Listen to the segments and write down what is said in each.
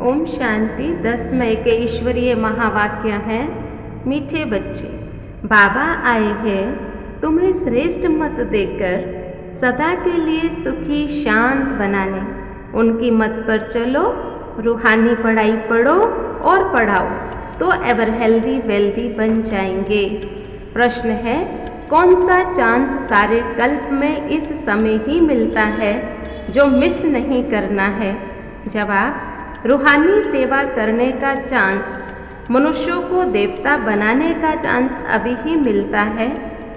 ओम शांति। 10 मई के ईश्वरीय महावाक्य है। मीठे बच्चे, बाबा आए हैं तुम्हें श्रेष्ठ मत देकर सदा के लिए सुखी शांत बनाने। उनकी मत पर चलो, रूहानी पढ़ाई पढ़ो और पढ़ाओ तो एवर हेल्दी वेल्दी बन जाएंगे। प्रश्न है, कौन सा चांस सारे कल्प में इस समय ही मिलता है जो मिस नहीं करना है? जवाब, रूहानी सेवा करने का चांस, मनुष्यों को देवता बनाने का चांस अभी ही मिलता है।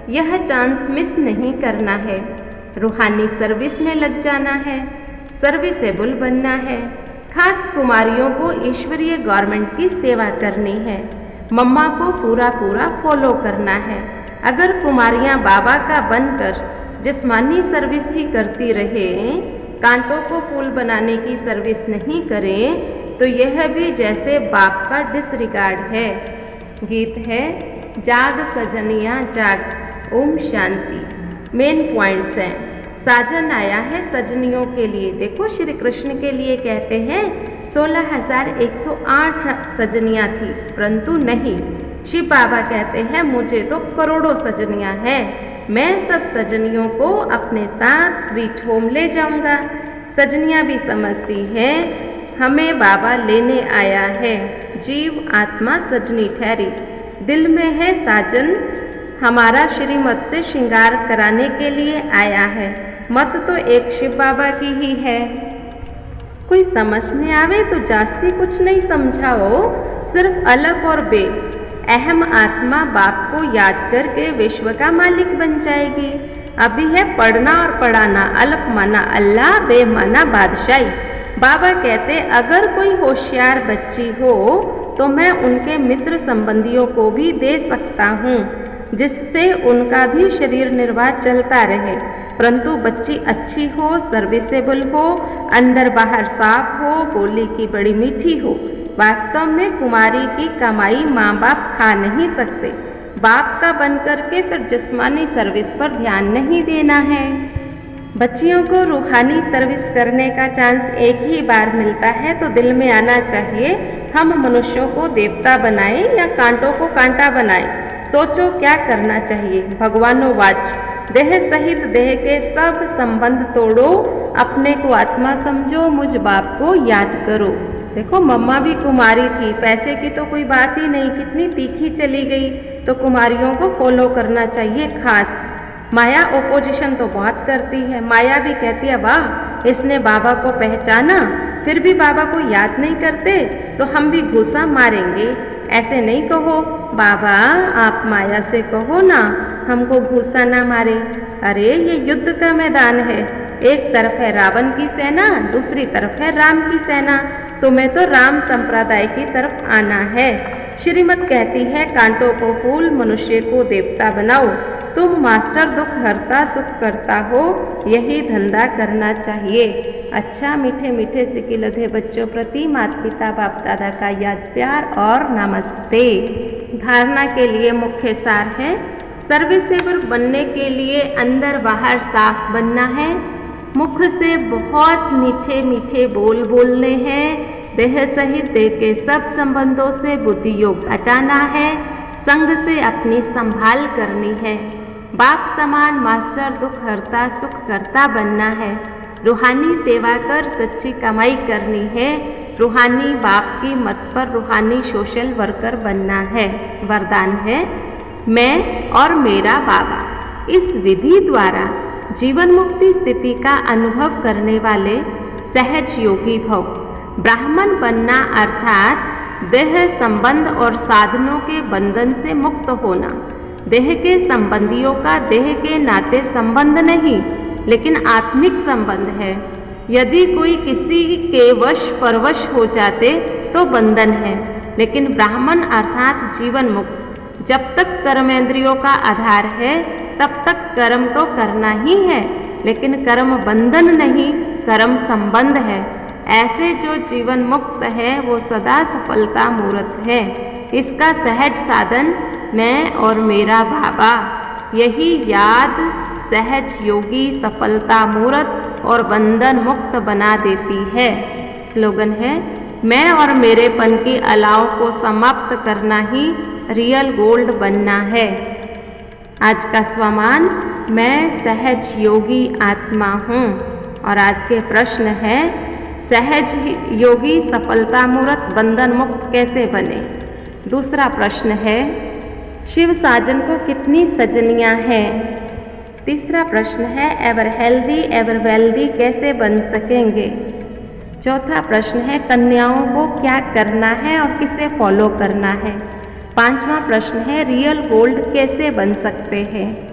यह चांस मिस नहीं करना है। रूहानी सर्विस में लग जाना है, सर्विसेबल बनना है। खास कुमारियों को ईश्वरीय गवर्नमेंट की सेवा करनी है। मम्मा को पूरा फॉलो करना है। अगर कुमारियाँ बाबा का बनकर जिस्मानी सर्विस ही करती रहे, कांटों को फूल बनाने की सर्विस नहीं करें, तो यह भी जैसे बाप का डिसरिगार्ड है। गीत है, जाग सजनिया जाग। ओम शांति। मेन पॉइंट्स हैं। साजन आया है सजनियों के लिए। देखो, श्री कृष्ण के लिए कहते हैं 16,108 सजनियाँ थी, परंतु नहीं, शिव बाबा कहते हैं मुझे तो करोड़ों सजनियाँ हैं। मैं सब सजनियों को अपने साथ स्वीट होम ले जाऊंगा। सजनियाँ भी समझती हैं हमें बाबा लेने आया है। जीव आत्मा सजनी ठहरी। दिल में है साजन, हमारा श्रीमत से श्रृंगार कराने के लिए आया है। मत तो एक शिव बाबा की ही है। कोई समझ में आवे तो जास्ती कुछ नहीं समझाओ, सिर्फ अलफ और बे। अहम आत्मा बाप को याद करके विश्व का मालिक बन जाएगी। अभी है पढ़ना और पढ़ाना। अलफ माना अल्लाह, बे माना बादशाही। बाबा कहते अगर कोई होशियार बच्ची हो तो मैं उनके मित्र संबंधियों को भी दे सकता हूँ, जिससे उनका भी शरीर निर्वाह चलता रहे। परंतु बच्ची अच्छी हो, सर्विसेबल हो, अंदर बाहर साफ हो, बोली की बड़ी मीठी हो। वास्तव में कुमारी की कमाई माँ बाप खा नहीं सकते। बाप का बन करके फिर जिस्मानी सर्विस पर ध्यान नहीं देना है। बच्चियों को रूहानी सर्विस करने का चांस एक ही बार मिलता है, तो दिल में आना चाहिए हम मनुष्यों को देवता बनाएं या कांटों को कांटा बनाएं। सोचो क्या करना चाहिए। भगवानो वाच, देह सहित देह के सब संबंध तोड़ो, अपने को आत्मा समझो, मुझ बाप को याद करो। देखो, मम्मा भी कुमारी थी, पैसे की तो कोई बात ही नहीं, कितनी तीखी चली गई। तो कुमारियों को फॉलो करना चाहिए खास। माया ओपोजिशन तो बहुत करती है। माया भी कहती है वाह, इसने बाबा को पहचाना, फिर भी बाबा को याद नहीं करते, तो हम भी घूसा मारेंगे। ऐसे नहीं कहो, बाबा आप माया से कहो ना हमको घूसा ना मारे। अरे ये युद्ध का मैदान है। एक तरफ है रावण की सेना, दूसरी तरफ है राम की सेना। तुम्हें तो राम संप्रदाय की तरफ आना है। श्रीमत कहती है कांटों को फूल, मनुष्य को देवता बनाओ। तुम मास्टर दुख हरता सुख करता हो, यही धंधा करना चाहिए। अच्छा, मीठे मीठे सिके लधे बच्चों प्रति माता पिता बाप दादा का याद प्यार और नमस्ते। धारणा के लिए मुख्य सार है, सर्विसेबल बनने के लिए अंदर बाहर साफ बनना है। मुख से बहुत मीठे मीठे बोल बोलने हैं। देह सहित देह के सब संबंधों से बुद्धि योग हटाना है। संग से अपनी संभाल करनी है। बाप समान मास्टर दुख हरता सुख करता बनना है। रूहानी सेवा कर सच्ची कमाई करनी है। रूहानी बाप की मत पर रूहानी सोशल वर्कर बनना है। वरदान है, मैं और मेरा बाबा। इस विधि द्वारा जीवन मुक्ति स्थिति का अनुभव करने वाले सहज योगी भव। ब्राह्मण बनना अर्थात देह संबंध और साधनों के बंधन से मुक्त होना। देह के संबंधियों का देह के नाते संबंध नहीं, लेकिन आत्मिक संबंध है। यदि कोई किसी के वश परवश हो जाते तो बंधन है, लेकिन ब्राह्मण अर्थात जीवन मुक्त। जब तक कर्मेंद्रियों का आधार है तब तक कर्म तो करना ही है, लेकिन कर्म बंधन नहीं, कर्म संबंध है। ऐसे जो जीवन मुक्त है वो सदा सफलता मूर्त है। इसका सहज साधन मैं और मेरा बाबा। यही याद सहज योगी सफलता मूर्त और बंधन मुक्त बना देती है। स्लोगन है, मैं और मेरेपन की अलाव को समाप्त करना ही रियल गोल्ड बनना है। आज का स्वमान, मैं सहज योगी आत्मा हूँ। और आज के प्रश्न है, सहज योगी सफलता मूर्त बंधन मुक्त कैसे बने। दूसरा प्रश्न है, शिव साजन को कितनी सजनियाँ हैं। तीसरा प्रश्न है, एवर हेल्दी एवर वेल्दी कैसे बन सकेंगे। चौथा प्रश्न है, कन्याओं को क्या करना है और किसे फॉलो करना है। पांचवा प्रश्न है, रियल गोल्ड कैसे बन सकते हैं।